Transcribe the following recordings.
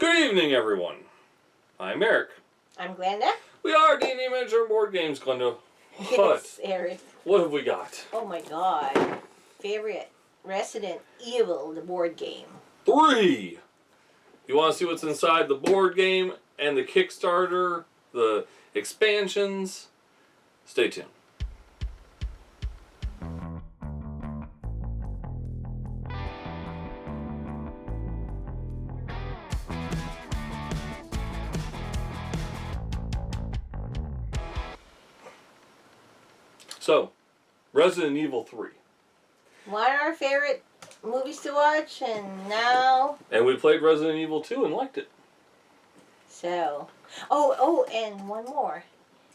Good evening, everyone. I'm Eric. I'm Glenda. We are D&D Manager Board Games, Glenda. What? Yes, Eric. What have we got? Oh my god. Favorite Resident Evil, the board game. 3! You want to see what's inside the board game and the Kickstarter, the expansions? Stay tuned. So, Resident Evil 3. One of our favorite movies to watch, and now... And we played Resident Evil 2 and liked it. So... Oh, and one more.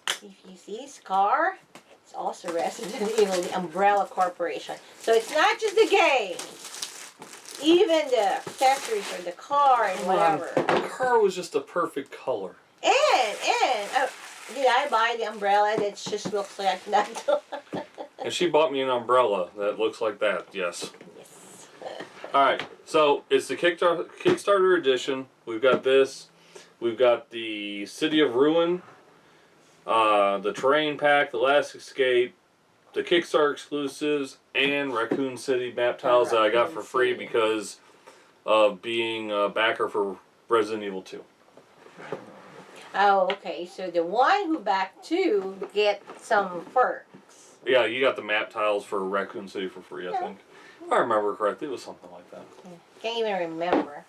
If you see his car, it's also Resident Evil, the Umbrella Corporation. So it's not just the game. Even the accessories or the car and whatever. The car was just a perfect color. And did I buy the umbrella that just looks like that? And she bought me an umbrella that looks like that, yes. Yes. Alright, so it's the Kickstarter edition. We've got this. We've got the City of Ruin, the Terrain Pack, the Last Escape, the Kickstarter exclusives, and Raccoon City map tiles that I got for free because of being a backer for Resident Evil 2. Oh, okay. So the one who backed 2 get some perks. Yeah, you got the map tiles for Raccoon City for free, I think. If I remember correctly, it was something like that. Can't even remember.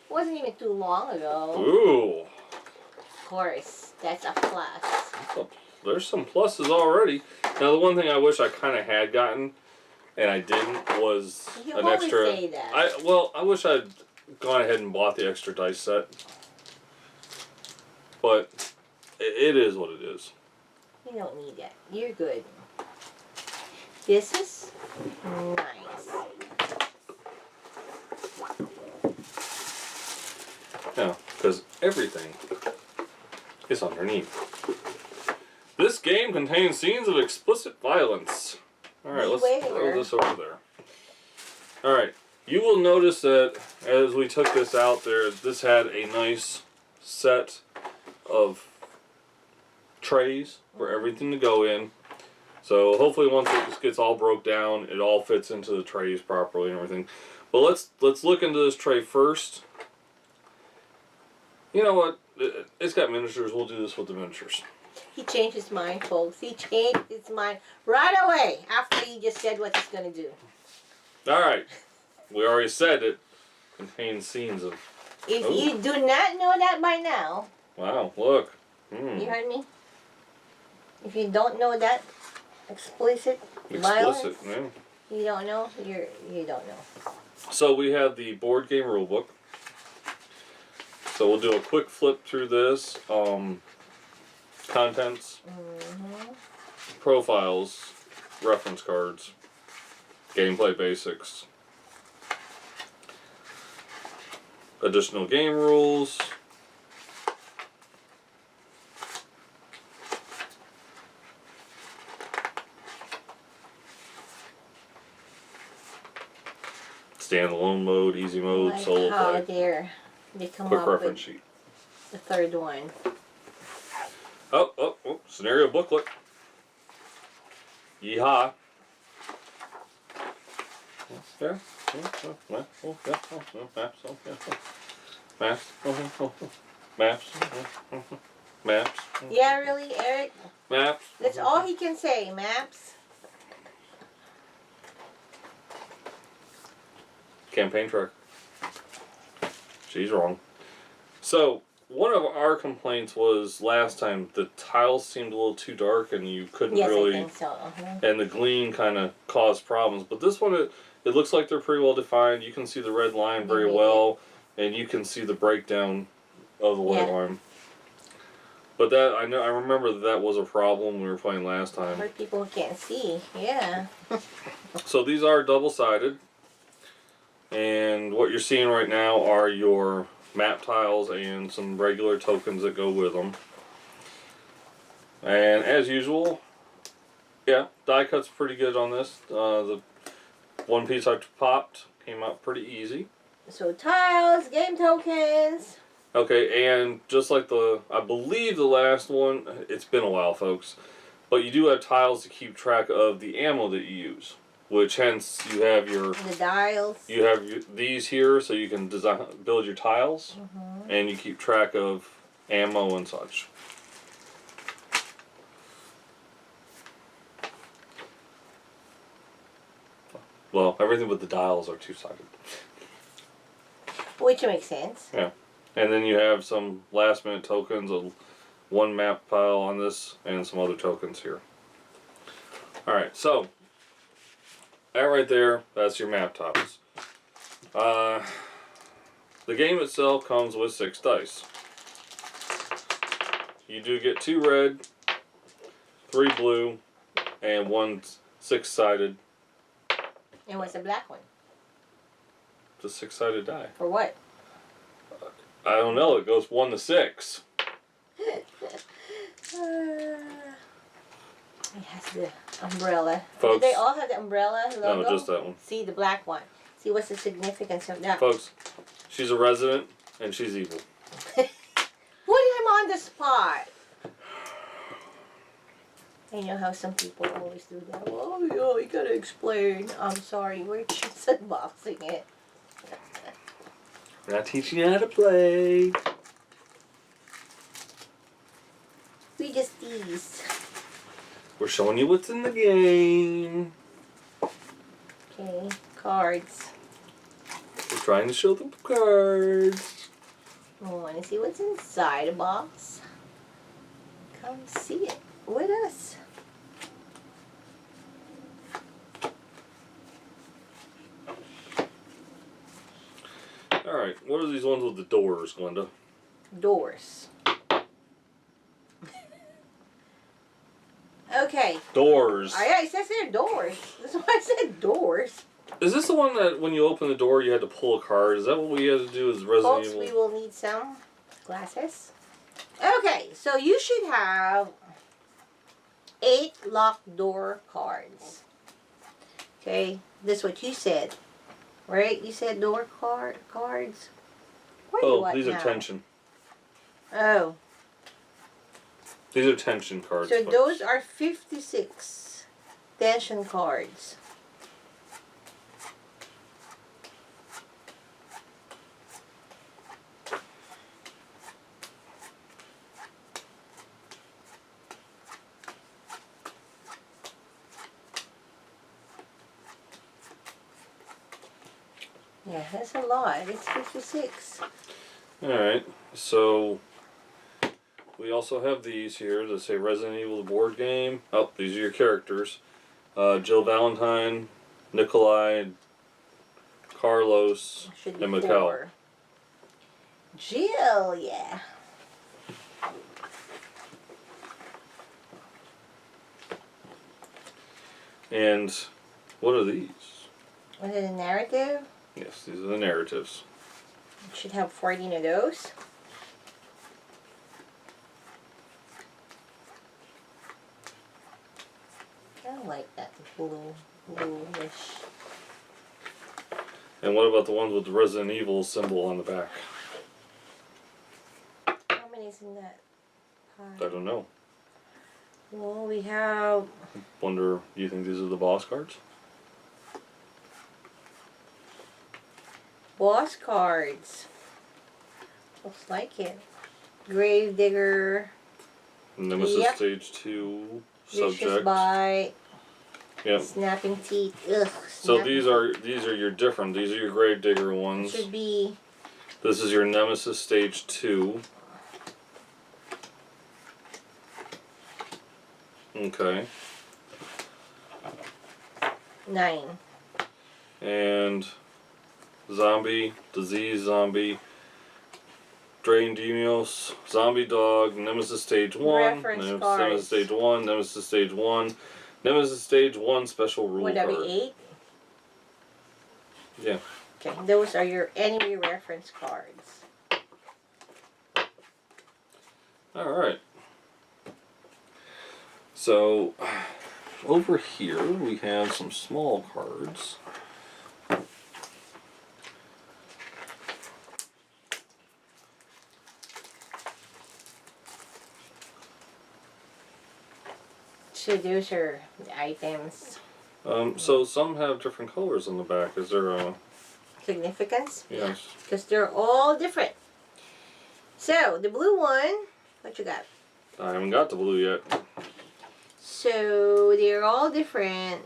It wasn't even too long ago. Ooh. Of course, that's a plus. There's some pluses already. Now, the one thing I wish I kind of had gotten, and I didn't, was You an always extra... say that. I wish I'd gone ahead and bought the extra dice set. But it is what it is. You don't need that. You're good. This is nice. Yeah, because everything is underneath. This game contains scenes of explicit violence. Alright, let's throw this over there. Alright, you will notice that as we took this out there, this had a nice set of trays for everything to go in. So hopefully once it gets all broke down, it all fits into the trays properly and everything. But let's look into this tray first. You know what? It's got miniatures. We'll do this with the miniatures. He changed his mind, folks. He changed his mind right away after he just said what he's going to do. Alright. We already said it contains scenes of... If you do not know that by now... Wow, look. You heard me? If you don't know that explicit violence, yeah. you don't know, you don't know. So we have the board game rulebook. So we'll do a quick flip through this. Contents, profiles, reference cards, gameplay basics, additional game rules, standalone mode, easy mode, Like solo how play. they come Quick up reference with sheet. the third one. Oh, scenario booklet. Yeehaw. There. Maps. Yeah, really, Eric? Maps. That's all he can say, maps. Campaign track. She's wrong. So, one of our complaints was last time the tiles seemed a little too dark and you couldn't really... Yes, I think so. And the gleam kind of caused problems. But this one, it looks like they're pretty well defined. You can see the red line very well. And you can see the breakdown of the white line. But that, I remember that was a problem when we were playing last time. For people who can't see, yeah. So these are double-sided. And what you're seeing right now are your map tiles and some regular tokens that go with them. And as usual, yeah, die cut's pretty good on this. The one piece I popped came out pretty easy. So tiles, game tokens. Okay, and just like I believe the last one, it's been a while, folks, but you do have tiles to keep track of the ammo that you use, which hence you have the dials. You have these here, so you can build your tiles, and you keep track of ammo and such. Well, everything but the dials are two-sided. Which makes sense. Yeah. And then you have some last-minute tokens, one map pile on this, and some other tokens here. Alright, so, that right there, that's your map tiles. The game itself comes with 6 dice. You do get 2 red, 3 blue, and 1 6-sided. And what's the black one? It's a 6-sided die. For what? I don't know. It goes 1 to 6. It has the umbrella. Folks, do they all have the umbrella logo? No, just that one. See the black one. See what's the significance of that? Folks, she's a resident and she's evil. Put him on the spot. You know how some people always do that. Oh, you gotta explain. I'm sorry, we're just unboxing it. We're not teaching you how to play. We just tease. We're showing you what's in the game. Okay, cards. We're trying to show them cards. I want to see what's inside a box. Come see it with us. Alright, what are these ones with the doors, Glenda? Doors. Okay. Doors. Yeah, it says there doors. That's why I said doors. Is this the one that when you open the door you had to pull a card? Is that what we had to do as Resident Folks, Evil? we will need some glasses. Okay, so you should have 8 locked door cards. Okay, this is what you said. Right? You said door cards? Where Oh, you at these now? are tension. Oh. These are tension cards. So folks. those are 56 tension cards. Yeah, that's a lot. It's 56. Alright, so we also have these here that say Resident Evil the board game. Oh, these are your characters. Jill Valentine, Nikolai, Carlos, Should and be Mikkel. 4. Jill, yeah. And what are these? Is it a narrative? Yes, these are the narratives. It should have 14 of those. I don't like that bluish. And what about the ones with the Resident Evil symbol on the back? How many is in that pile? I don't know. Well, we have... Wonder, do you think these are the boss cards? boss cards. Looks like it. Gravedigger. Nemesis Yep. Stage 2 Vicious subject. Bite. Yep. Snapping Teeth. Ugh. So snapping these are your different. These are your Gravedigger ones. should be... This is your Nemesis Stage 2. Okay. 9. And Zombie, Disease Zombie, Drain Demios, Zombie Dog, Nemesis Stage 1, Reference Nemesis cards. Stage 1, Nemesis Stage 1, Nemesis Stage 1 Special Rule Would that card. be 8? Yeah. Okay, those are your enemy reference cards. Alright. So, over here we have some small cards. So those are the items. So some have different colors on the back. Is there a Significance? yes? Because they're all different. So the blue one, what you got? I haven't got the blue yet. So they're all different.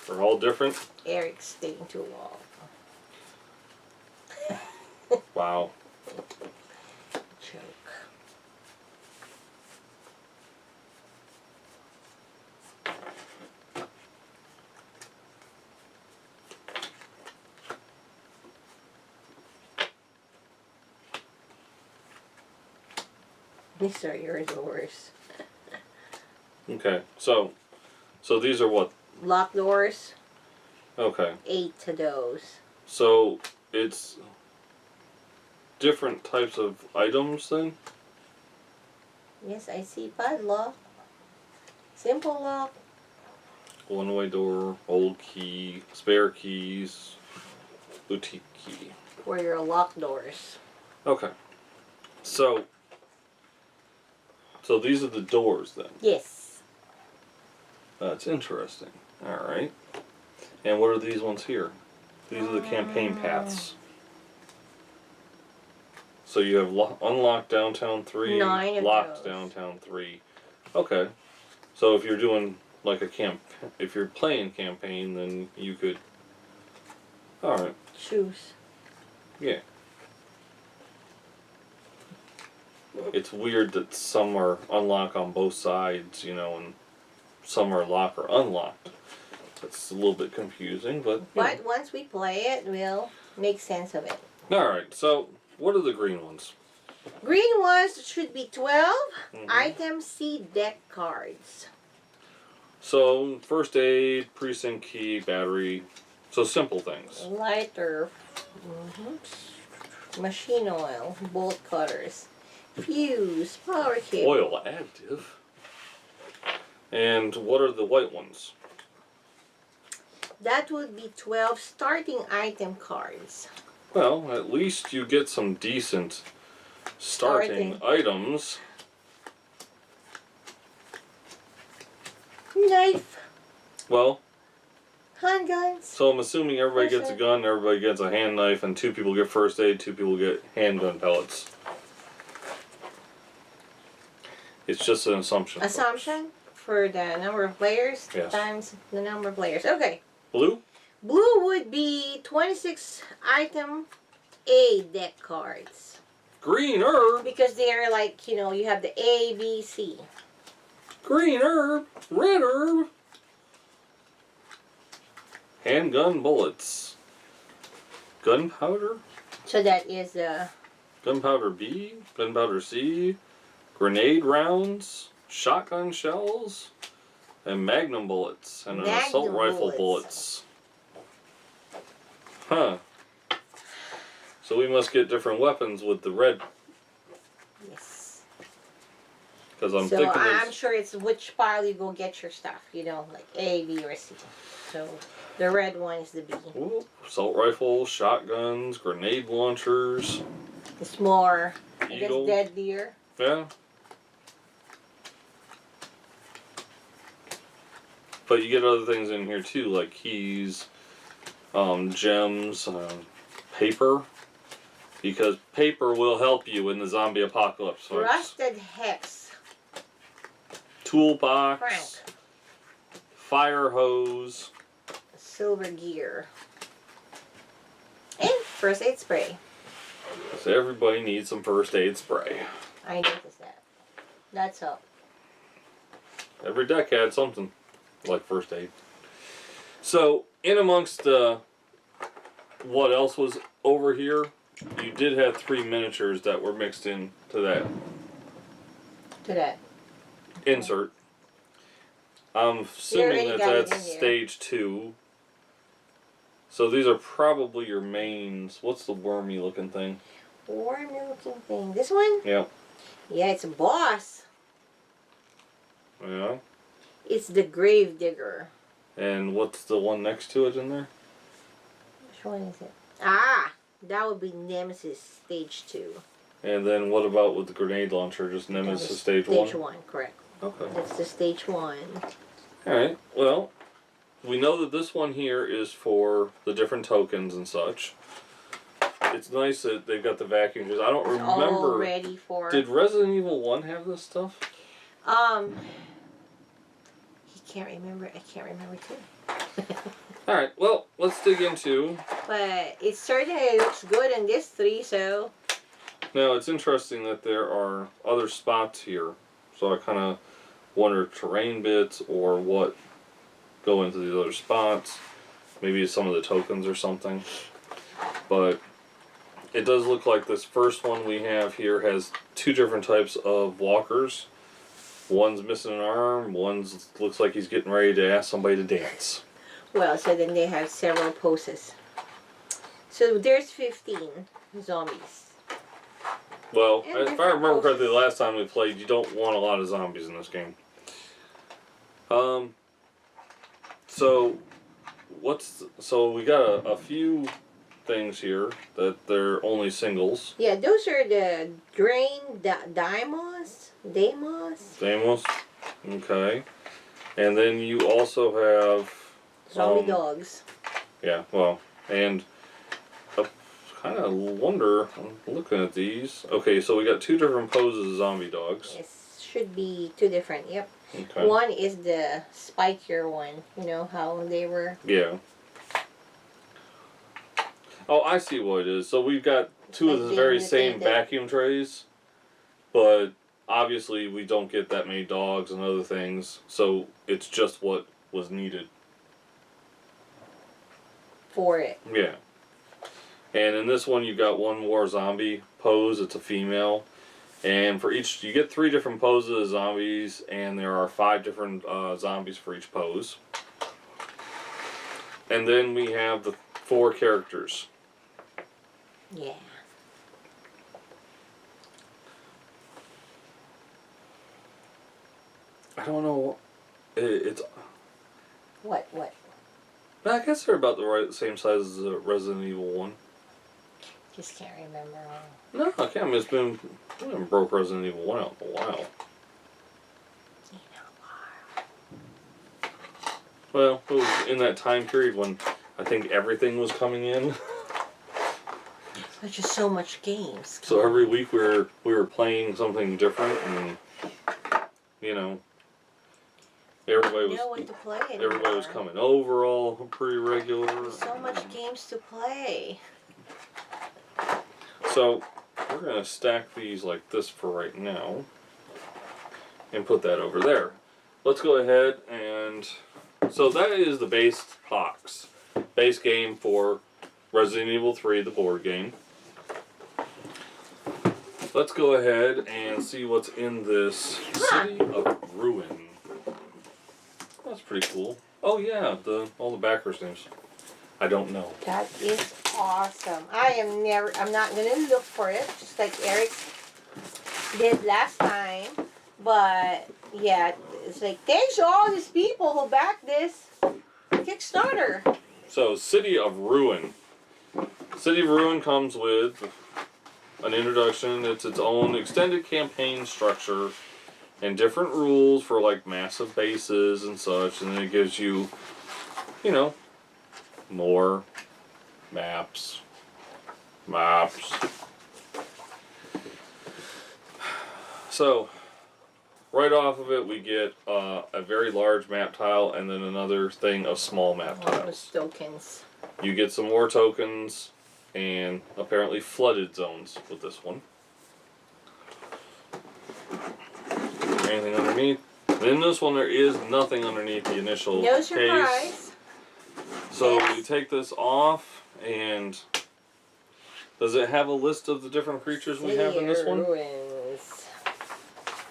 They're all different. Eric's sticking to a wall. Wow. Joke. These are your doors. Okay. So these are what? Lock doors. Okay. 8 to those. So it's different types of items then? Yes, I see padlock. Simple lock. One-way door, old key, spare keys, boutique key. For your lock doors. Okay. So these are the doors then? Yes. That's interesting. Alright. And what are these ones here? These are the campaign paths. So you have unlocked downtown 3, 9 of locked those. downtown 3. Okay. So if you're doing like a if you're playing campaign, then you could. Alright. Choose. Yeah. It's weird that some are unlocked on both sides, you know, and some are locked or unlocked. That's a little bit confusing, but. But once we play it, we'll make sense of it. Alright, so what are the green ones? Green ones should be 12 item C deck cards. So, first aid, precinct key, battery. So simple things. Lighter. Machine oil. Bolt cutters. Fuse. Power cable. Oil additive. And what are the white ones? That would be 12 starting item cards. Well, at least you get some decent starting items. Knife. Well, Handguns. so I'm assuming everybody gets a gun, everybody gets a hand knife, and 2 people get first aid, 2 people get handgun pellets. It's just an assumption. Assumption for the number of players times the number of players. Okay. Blue? Blue would be 26 item A deck cards. Green herb. Because they're like, you know, you have the A, B, C. Green herb. Red herb. Handgun bullets. Gunpowder? So that is Gunpowder B. Gunpowder C. Grenade rounds. Shotgun shells. And magnum bullets. And an assault rifle bullets. Huh. So we must get different weapons with the red. yes. Because I'm So thinking I'm sure it's which pile you go get your stuff. You know, like A, B, or C. So the red one is the B. ooh, assault rifles, shotguns, grenade launchers. It's more, Eagle. I guess, deadlier. Yeah. But you get other things in here too, like keys, gems, paper. Because paper will help you in the zombie apocalypse. Folks. Rusted hex. Toolbox. Frank. Fire hose. Silver gear. And first aid spray. So everybody needs some first aid spray. I noticed that. That's all. Every deck had something like first aid. So in amongst what else was over here, you did have 3 miniatures that were mixed in to that. To that. Insert. I'm assuming that that's stage 2. So these are probably your mains. What's the wormy looking thing? Wormy looking thing. This one? Yeah. Yeah, it's a boss. Yeah. It's the grave digger. And what's the one next to it in there? Which one is it? Ah! That would be Nemesis stage 2. And then what about with the grenade launcher? Just Nemesis stage 1? Stage 1, correct. Okay. That's the stage 1. Alright, well, we know that this one here is for the different tokens and such. It's nice that they've got the vacuum because I don't remember. All ready for. Did Resident Evil 1 have this stuff? He can't remember. I can't remember too. Alright, well, let's dig into. But it certainly looks good in this 3, so. Now, it's interesting that there are other spots here. So I kind of wonder terrain bits or what go into these other spots. Maybe some of the tokens or something. But it does look like this first one we have here has 2 different types of walkers. One's missing an arm, one's looks like he's getting ready to ask somebody to dance. Well, so then they have several poses. So there's 15 zombies. Well, if I remember correctly, the last time we played, you don't want a lot of zombies in this game. So we got a few things here that they're only singles. Yeah, those are the Deimos. Deimos, okay. And then you also have zombie dogs. Yeah, well, and I kind of wonder. I'm looking at these. Okay, so we got 2 different poses of zombie dogs. Yes, should be 2 different. Yep. Okay. One is the spikier one. You know how they were. Yeah. Oh, I see what it is. So we've got 2 of the very same vacuum trays, but obviously we don't get that many dogs and other things, so it's just what was needed for it. Yeah. And in this one you got 1 more zombie pose. It's a female. And for each, you get 3 different poses of zombies, and there are 5 different zombies for each pose. And then we have the 4 characters. Yeah. I don't know. It's. What? I guess they're about the same size as the Resident Evil 1. Just can't remember. No, I can't. I mean, we haven't broke Resident Evil 1 out in a while. Well, it was in that time period when I think everything was coming in. There's just so much games. So every week we were playing something different, and everybody was coming over all pretty regular. There's so much games to play. So we're gonna stack these like this for right now, and put that over there. Let's go ahead and. So that is the base box. Base game for Resident Evil 3, the board game. Let's go ahead and see what's in this City of Ruin. That's pretty cool. Oh yeah, all the backers names. I don't know. That is awesome. I'm not gonna look for it, just like Eric did last time. But yeah, it's like thanks to all these people who backed this Kickstarter. So City of Ruin. City of Ruin comes with an introduction. It's its own extended campaign structure and different rules for like massive bases and such. And then it gives you, more maps. So right off of it, we get a very large map tile and then another thing of small map tiles. Tokens. You get some more tokens and apparently flooded zones with this one. Anything underneath? In this one, there is nothing underneath the initial case. Surprise. So you take this off, and does it have a list of the different creatures we have in this one? Ruins.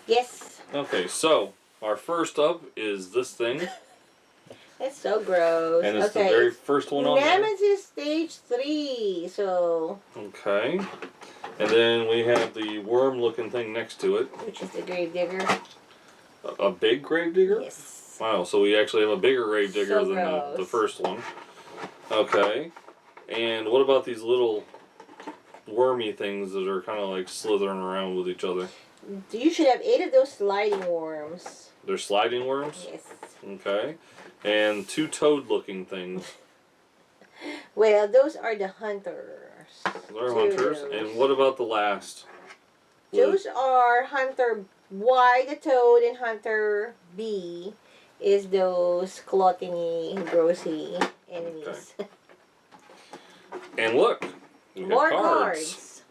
Yes. Okay, so our first up is this thing. It's so gross. And it's the very first one on there. Nemesis stage 3, so. Okay. And then we have the worm-looking thing next to it. Which is the Gravedigger. A big Gravedigger? Yes. Wow, so we actually have a bigger Gravedigger So than the first one. Okay. And what about these little wormy things that are kind of like slithering around with each other. You should have 8 of those sliding worms. They're sliding worms? Yes. Okay. And 2 toad-looking things. Well, those are the hunters. They're hunters. And what about the last? Those are Hunter Y, the toad, and Hunter B is those gluttony, grossy enemies. Okay. And look, we have More cards.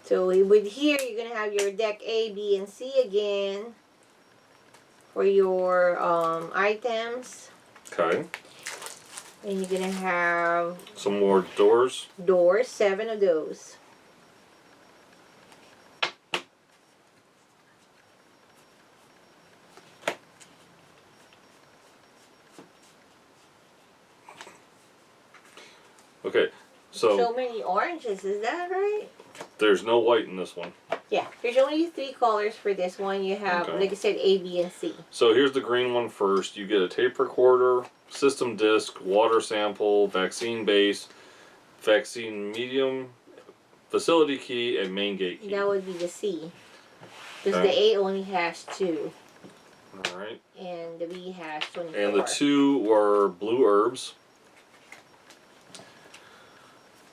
So with here, you're going to have your deck A, B, and C again for your items. Okay. And you're going to have... some more doors. Doors, 7 of those. Okay, so many oranges, is that right? there's no white in this one. Yeah, there's only 3 colors for this one. You have, Okay. like I said, A, B, and C. So here's the green one first. You get a tape recorder, system disc, water sample, vaccine base, vaccine medium, facility key, and main gate key. That would be the C. Because Okay. the A only has 2. Alright. And the B has 24. And the 2 were blue herbs.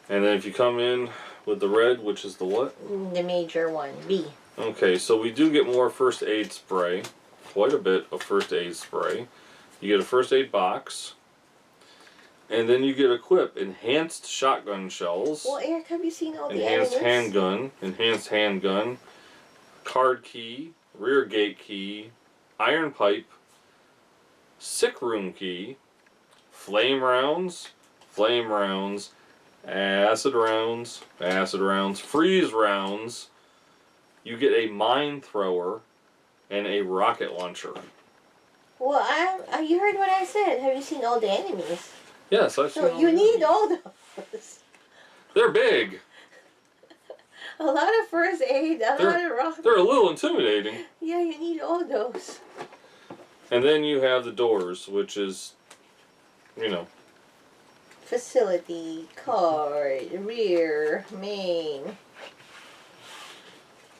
And then if you come in with the red, which is the what? The major one, B. Okay, so we do get more first aid spray. Quite a bit of first aid spray. You get a first aid box. And then you get equipped enhanced shotgun shells. Well, Eric, have you seen all the Enhanced enemies? enhanced handgun, card key, rear gate key, iron pipe, sick room key, flame rounds, acid rounds, freeze rounds. You get a mine thrower and a rocket launcher. Well, you heard what I said. Have you seen all the enemies? Yes, I've seen So all you the need enemies. all those. They're big. A lot of first aid, a lot of rock. They're a little intimidating. Yeah, you need all those. And then you have the doors, which is, you know. Facility, card, rear, main.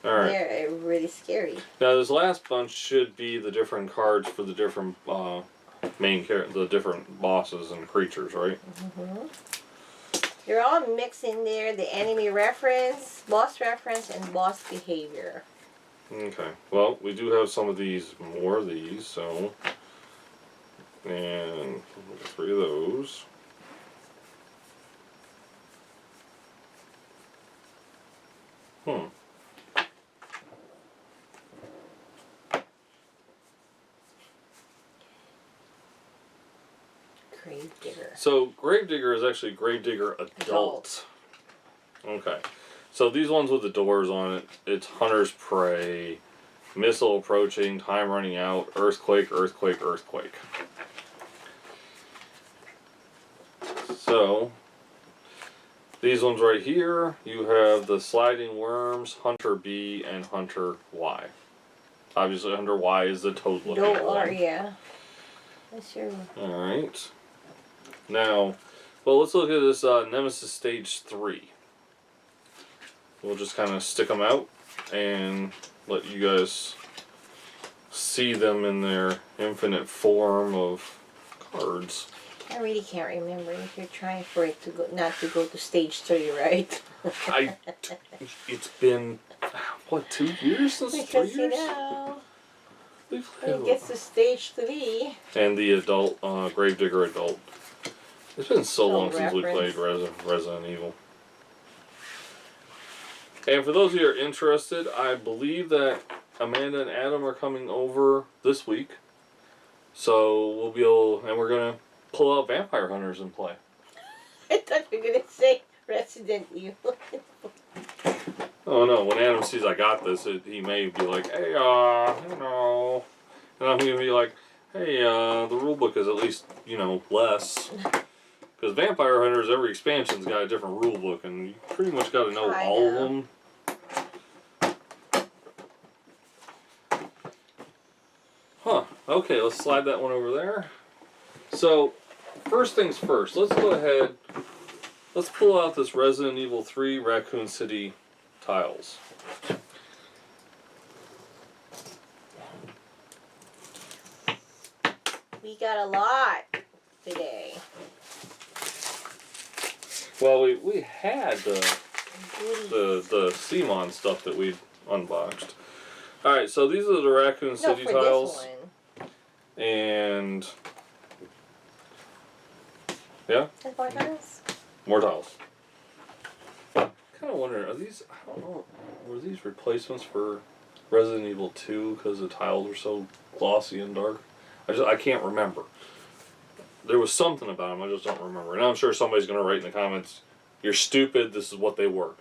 Alright. They're really scary. Now this last bunch should be the different cards for the different the different bosses and creatures, right? Mm-hmm. They're all mixed in there. The enemy reference, boss reference, and boss behavior. Okay. Well, we do have some of these, more of these, so. And 3 of those. Gravedigger. So Gravedigger is actually Gravedigger Adult. Okay. So these ones with the doors on it, it's Hunter's Prey, Missile Approaching, Time Running Out, Earthquake, Earthquake, Earthquake. So, these ones right here, you have the Sliding Worms, Hunter B, and Hunter Y. Obviously, Hunter Y is the toad-looking one. Yeah. That's your... Alright. Now, well, let's look at this Nemesis Stage 3. We'll just kind of stick them out and let you guys see them in their infinite form of cards. I really can't remember if you're trying for it to go, not to go to stage 3, right? It's been, what, 2 years since Because 3 years? you know, We've when it gets to stage 3. And the adult, Gravedigger Adult. It's been so long since we reference. played Resident Evil. And for those of you who are interested, I believe that Amanda and Adam are coming over this week. So we'll be able, and we're going to pull out Vampire Hunters and play. I thought you were going to say Resident Evil. Oh no, when Adam sees I got this, he may be like, hey, you know. And I'm going to be like, hey, the rulebook is at least, you know, less. Because Vampire Hunters, every expansion's got a different rulebook, and you pretty much got to know all of them. Huh. Okay, let's slide that one over there. So, first things first, let's go ahead let's pull out this Resident Evil 3 Raccoon City tiles. We got a lot today. Well, we had the Simon stuff that we unboxed. All right, so these are the Raccoon City tiles. This one. And yeah. There's more tiles. More tiles. Kind of wondering, are these? I don't know. Were these replacements for Resident Evil 2 because the tiles were so glossy and dark? I can't remember. There was something about them, I just don't remember. And I'm sure somebody's going to write in the comments, "You're stupid, this is what they were."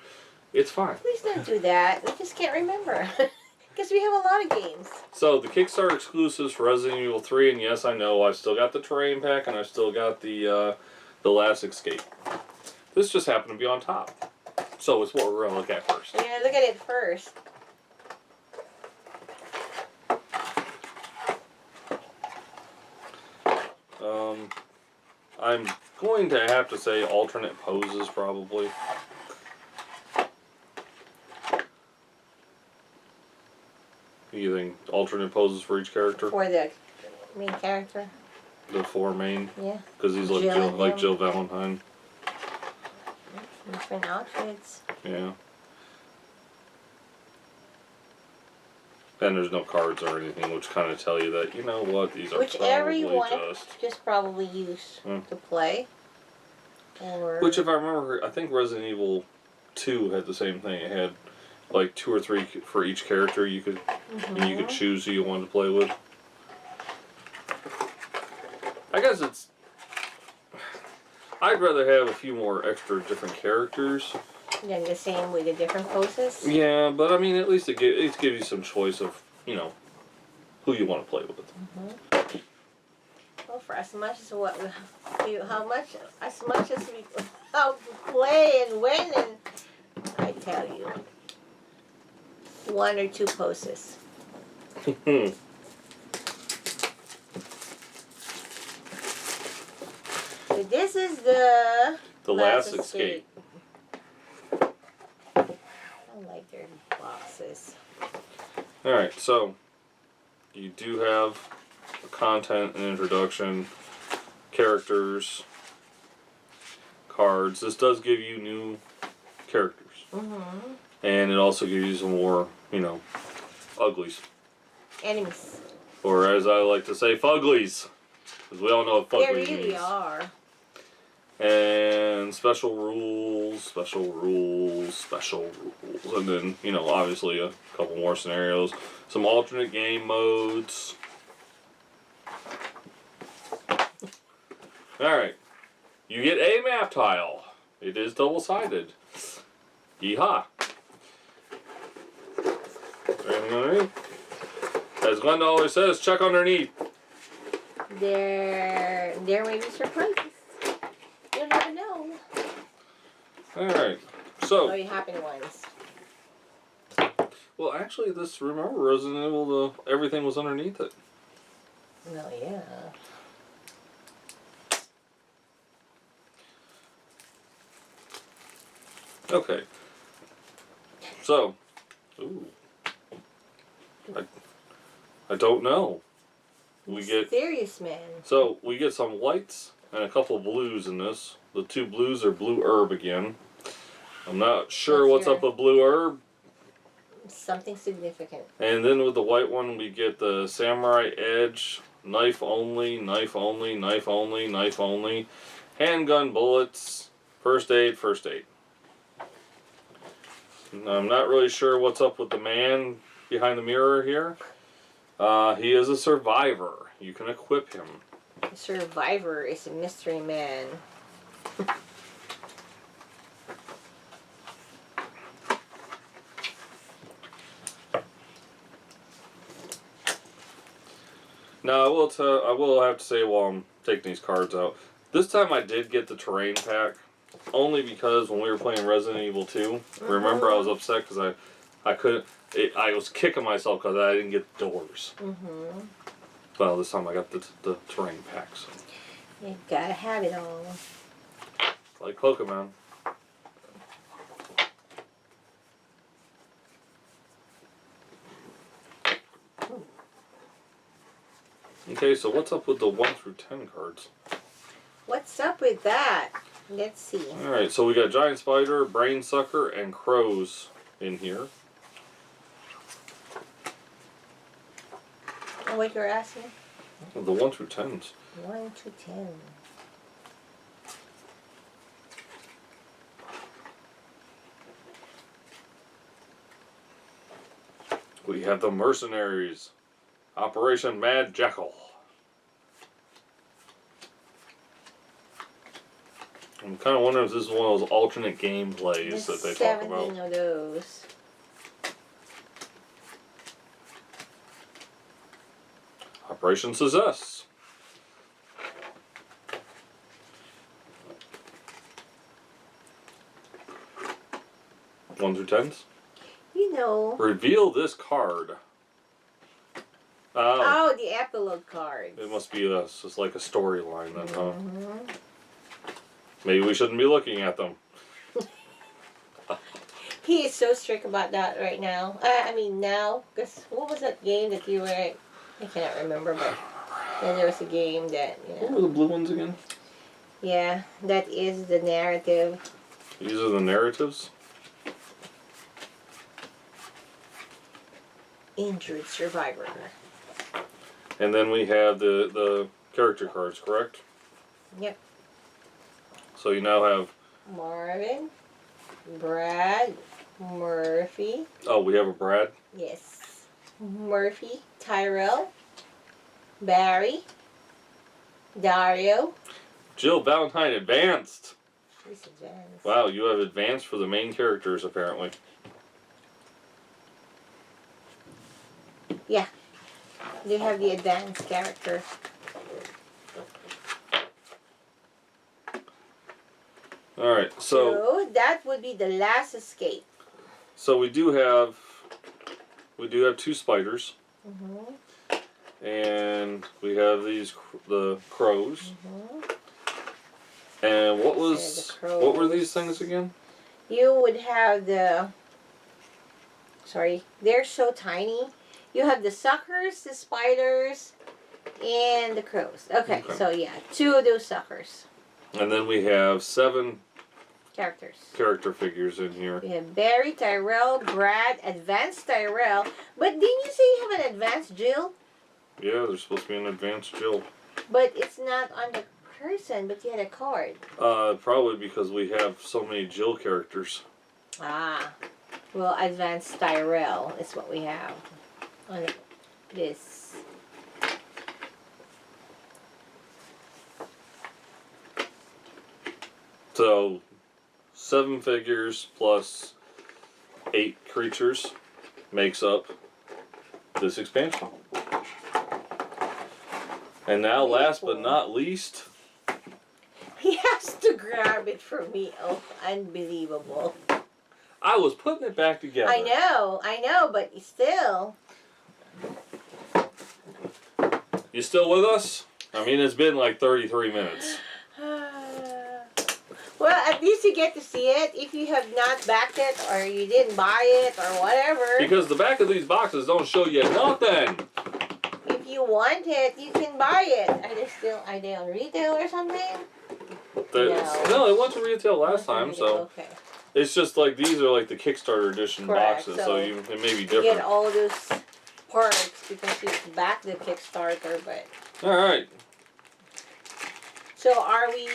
It's fine. Please don't do that. We just can't remember. Because we have a lot of games. So, the Kickstarter exclusives for Resident Evil 3, and yes, I know, I've still got the terrain pack, and I've still got the Last Escape. This just happened to be on top. So, it's what we're going to look at first. We're going to look at it first. I'm going to have to say alternate poses, probably. You think alternate poses for each character? For the main character? The four main? Yeah. Because he's like Jill Valentine. Different outfits. Yeah. And there's no cards or anything, which kind of tell you that, you know what, these are whichever you want just probably use to play. Or which, if I remember, I think Resident Evil 2 had the same thing. It had like 2 or 3 for each character you could, and you could choose who you wanted to play with. I guess it's... I'd rather have a few more extra different characters. Yeah, the same with the different poses? Yeah, but I mean, at least it gives you some choice of, you know, who you want to play with. Well, for as much as what we play and when, and I tell you, 1 or 2 poses. So this is the Last Escape. I like their boxes. Alright, so you do have content and introduction, characters, cards. This does give you new characters. And it also gives you some more, you know, uglies. Enemies. Or as I like to say, fuglies. Because we all know what fuglies means. They really are. And special rules, and then, you know, obviously a couple more scenarios. Some alternate game modes. Alright. You get a map tile. It is double-sided. Yeehaw. Is there anything underneath? As Glenda always says, check underneath. There may be surprises. You'll never know. Alright. So. Oh, you happy ones. Well, actually, remember Resident Evil, everything was underneath it. No, yeah. Okay. So. Ooh. I don't know. Mysterious man. So, we get some whites and a couple of blues in this. The 2 blues are blue herb again. I'm not sure what's up with blue herb. Something significant. And then with the white one, we get the samurai edge, knife only, knife only, knife only, knife only, handgun bullets, first aid, first aid. I'm not really sure what's up with the man behind the mirror here. He is a survivor. You can equip him. The survivor is a mystery man. Now, I will have to say while I'm taking these cards out, this time I did get the terrain pack, only because when we were playing Resident Evil 2, remember I was upset because I couldn't, I was kicking myself because I didn't get the doors. Well, this time I got the terrain pack. So. You gotta have it all. like Pokemon. Okay, so what's up with the 1 through 10 cards? What's up with that? Let's see. Alright, so we got Giant Spider, Brain Sucker, and Crows in here. Oh, what you're asking? The 1 through 10s. 1 to 10. We have the Mercenaries. Operation Mad Jackal. I'm kind of wondering if this is one of those alternate gameplays that they talk about. 17 of those. Operation Success. Ones through 10s. You know. Reveal this card. Oh, the epilogue cards. It must be just like a storyline then, huh? Mm-hmm. Maybe we shouldn't be looking at them. He is so strict about that right now. I mean now, because what was that game that you were? I cannot remember, but then there was a game that What were the blue ones again? Yeah, that is the narrative. These are the narratives. Injured survivor. And then we have the character cards, correct? Yep. So you now have... Marvin, Brad, Murphy. Oh, we have a Brad? Yes. Murphy, Tyrell, Barry, Dario. Jill Valentine advanced. She's advanced. Wow, you have advanced for the main characters apparently. Yeah. They have the advanced character. Alright, so that would be the last escape. So we do have 2 spiders. Mm-hmm. And we have the crows. Mm-hmm. And what were these things again? You would have they're so tiny. You have the suckers, the spiders, and the crows. Okay. So yeah, 2 of those suckers. And then we have 7 character figures in here. We have Barry, Tyrell, Brad, advanced Tyrell. But didn't you say you have an advanced Jill? Yeah, there's supposed to be an advanced Jill. But it's not on the person, but you had a card. Probably because we have so many Jill characters. Ah. Well, advanced Tyrell is what we have on this. So 7 figures plus 8 creatures makes up this expansion. And now, last but not least, he has to grab it from me. Oh, unbelievable. I was putting it back together. I know, but still. You still with us? I mean, it's been like 33 minutes. Well, at least you get to see it if you have not backed it or you didn't buy it or whatever. Because the back of these boxes don't show you nothing. If you want it, you can buy it. Are they on retail or something? No, they went to retail last time, so okay. It's just like these are like the Kickstarter edition boxes, so it may be different. You get all those parts because you backed the Kickstarter, but. All right. So are we?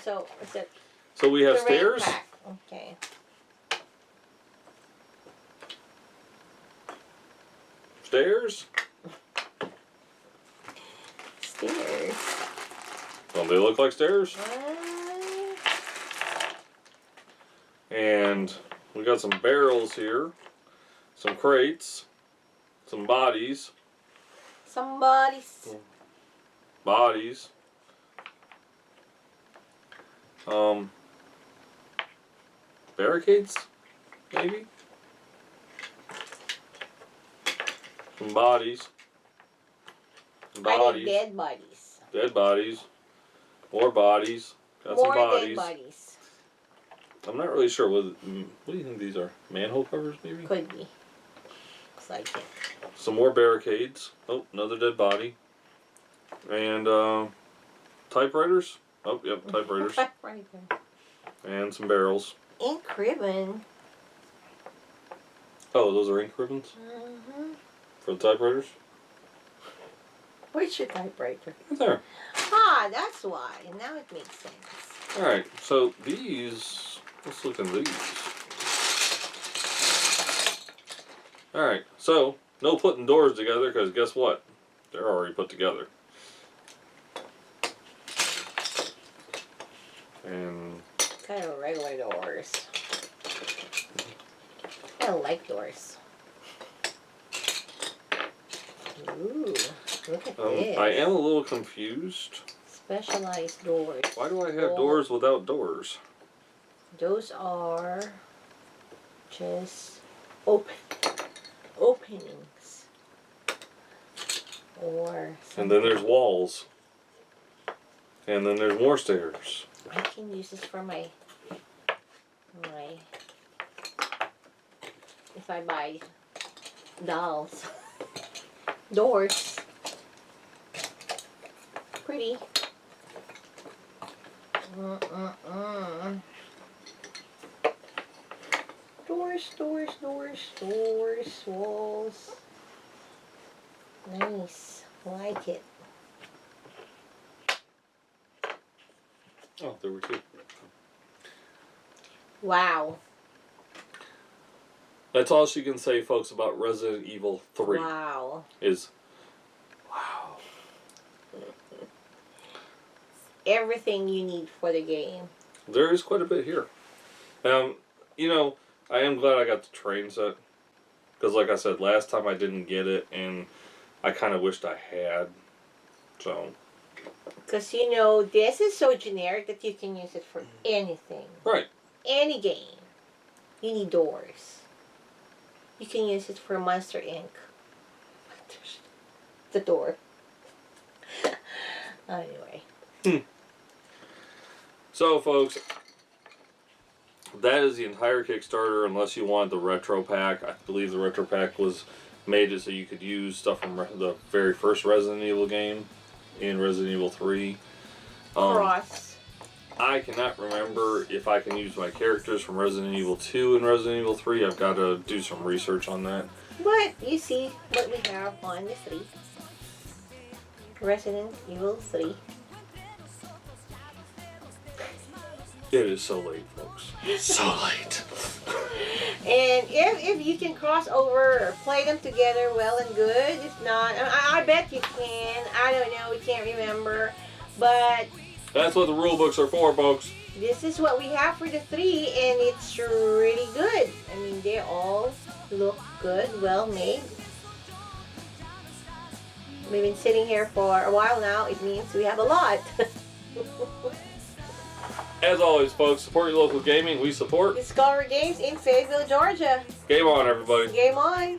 So is it? So we have stairs. Pack. Okay. Stairs. Stairs. Don't they look like stairs? And we got some barrels here, some crates, some bodies. Bodies. Barricades, maybe? Some bodies. I need dead bodies. Dead bodies. More bodies. Got more some bodies. than bodies. I'm not really sure. What do you think these are? Manhole covers, maybe? Could be. Looks like it. Some more barricades. Oh, another dead body. And typewriters. Oh, yep, typewriters. Typewriter. And some barrels. Ink ribbon. Oh, those are ink ribbons? Mm-hmm. For the typewriters? Where's your typewriter? Right there. Ah, that's why. Now it makes sense. Alright, so these... Let's look at these. Alright, so no putting doors together because guess what? They're already put together. And... Kind of regular doors. I don't like doors. Ooh, look at this. I am a little confused. Specialized doors. Why do I have doors without doors? Those are just openings. Or something. And then there's walls. And then there's more stairs. I can use this for my if I buy dolls. Doors. Pretty. Doors, walls. Nice. Like it. Oh, there were two. Wow. That's all she can say, folks, about Resident Evil 3. Wow. Is, wow. Everything you need for the game. There is quite a bit here. You know, I am glad I got the train set. Because like I said, last time I didn't get it, and I kind of wished I had. So. Because, you know, this is so generic that you can use it for anything. Right. Any game. You need doors. You can use it for Monster Inc. The door. Anyway. So, folks, that is the entire Kickstarter, unless you want the retro pack. I believe the retro pack was made it so you could use stuff from the very first Resident Evil game in Resident Evil 3. Cross. I cannot remember if I can use my characters from Resident Evil 2 and Resident Evil 3. I've got to do some research on that. But you see what we have on the 3. Resident Evil 3. It is so late, folks. So late. And if you can cross over or play them together, well and good. If not, I bet you can. I don't know. We can't remember. But that's what the rule books are for, folks. this is what we have for the 3, and it's really good. I mean, they all look good, well made. We've been sitting here for a while now. It means we have a lot. As always, folks, support your local gaming. We support Discover Games in Fayetteville, Georgia. Game on, everybody. Game on.